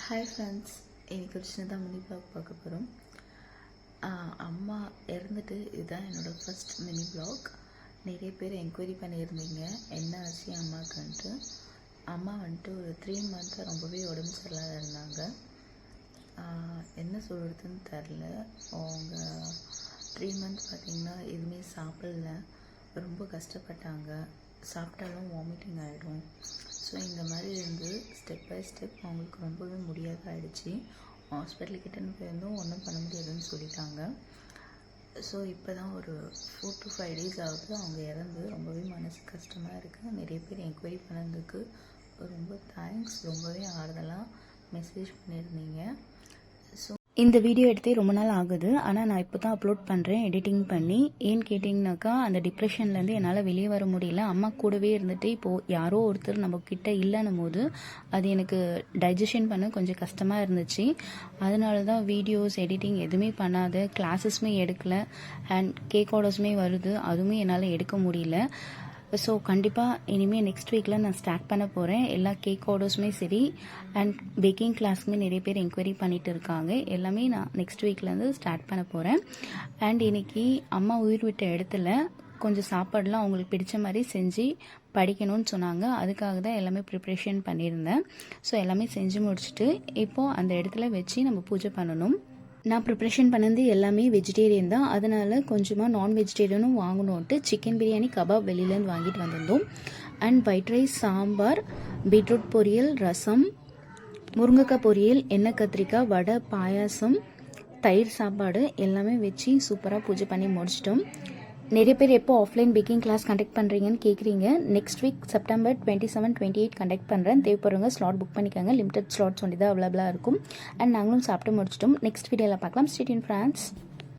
Hi friends, இன்னைக்கு ஒரு சின்னதாக மினி ப்ளாக் பார்க்க போகிறோம். அம்மா இறந்துட்டு இதுதான் என்னோடய ஃபர்ஸ்ட் மினி ப்ளாக். நிறைய பேர் என்கொயரி பண்ணியிருந்தீங்க என்ன ஆச்சு அம்மாவுக்குன்ட்டு. அம்மா வந்துட்டு ஒரு 3 மந்த்தாக ரொம்பவே உடம்பு சரியில்லாத இருந்தாங்க. என்ன சொல்கிறதுன்னு தெரில. அவங்க 3 மந்த் பார்த்திங்கன்னா எதுவுமே சாப்பிடல, ரொம்ப கஷ்டப்பட்டாங்க. சாப்பிட்டாலும் வாமிட்டிங் ஆகிடும். ஸோ இந்த மாதிரி இருந்து ஸ்டெப் பை ஸ்டெப் அவங்களுக்கு ரொம்பவே முடியாத ஆகிடுச்சு. ஹாஸ்பிட்டலுக்கிட்டன்னு போயிருந்தோம், ஒன்றும் பண்ண முடியாதுன்னு சொல்லிட்டாங்க. ஸோ இப்போ தான் ஒரு 4 to 5 days ஆகுது அவங்க இறந்து. ரொம்பவே மனசு கஷ்டமாக இருக்குது. நிறைய பேர் என்கொயரி பண்ணதுக்கு ரொம்ப தேங்க்ஸ். ரொம்பவே ஆறுதலாக மெசேஜ் பண்ணியிருந்தீங்க. ஸோ இந்த வீடியோ எடுத்தே ரொம்ப நாள் ஆகுது, ஆனால் நான் இப்போ தான் அப்லோட் பண்ணுறேன் எடிட்டிங் பண்ணி. ஏன்னு கேட்டிங்கனாக்கா, அந்த டிப்ரெஷன்லேருந்து என்னால் வெளியே வர முடியல. அம்மா கூடவே இருந்துட்டு இப்போது யாரோ ஒருத்தர் நம்ம கிட்ட இல்லைன்னும் போது அது எனக்கு டைஜஷன் பண்ண கொஞ்சம் கஷ்டமாக இருந்துச்சு. அதனால தான் வீடியோஸ் எடிட்டிங் எதுவுமே பண்ணாத, கிளாஸஸுமே எடுக்கலை, அண்ட் கேக் ஆர்டர்ஸுமே வருது, அதுவுமே என்னால் எடுக்க முடியல. ஸோ கண்டிப்பாக இனிமேல் நெக்ஸ்ட் வீக்கில் நான் ஸ்டார்ட் பண்ண போகிறேன். எல்லா கேக் ஆர்டர்ஸுமே சரி, அண்ட் பேக்கிங் கிளாஸுமே நிறைய பேர் என்கொயரி பண்ணிகிட்டு இருக்காங்க. எல்லாமே நான் நெக்ஸ்ட் வீக்லேருந்து ஸ்டார்ட் பண்ண போகிறேன். அண்ட் இன்றைக்கி அம்மா உயிர் விட்ட இடத்துல கொஞ்சம் சாப்பாடெலாம் அவங்களுக்கு பிடிச்ச மாதிரி செஞ்சு படிக்கணும்னு சொன்னாங்க. அதுக்காக தான் எல்லாமே ப்ரிப்ரேஷன் பண்ணியிருந்தேன். ஸோ எல்லாமே செஞ்சு முடிச்சுட்டு இப்போது அந்த இடத்துல வச்சு நம்ம பூஜை பண்ணணும். நான் ப்ரிப்ரேஷன் பண்ணது எல்லாமே வெஜிடேரியன் தான், அதனால் கொஞ்சமாக நான் வெஜிடேரியனும் வாங்கணுன்ட்டு சிக்கன் பிரியாணி கபாப் வெளியிலேருந்து வாங்கிட்டு வந்திருந்தோம். And white rice, sambar, beetroot பொரியல், ரசம், முருங்கைக்காய் பொரியல், எண்ணெய் கத்திரிக்காய், வடை, பாயாசம், தயிர் சாப்பாடு எல்லாமே வச்சு சூப்பராக பூஜை பண்ணி முடிச்சிட்டோம். நிறைய பேர் எப்போ ஆஃப்லைன் பேக்கிங் கிளாஸ் கண்டக்ட் பண்ணுறீங்கன்னு கேட்குறீங்க. நெக்ஸ்ட் வீக் செப்டம்பர் 27, 28 கண்டக்ட் பண்ணுறேன். தேவைப்படுறவங்க ஸ்லாட் புக் பண்ணிக்கோங்க. லிமிடெட் ஸ்லாட்ஸ் ஒண்டி தான் அவைலபிளாக இருக்கும். அண்ட் நாங்களும் சாப்பிட்டு முடிச்சிட்டோம். நெக்ஸ்ட் வீடியோவில் பார்க்கலாம். Stay tuned friends.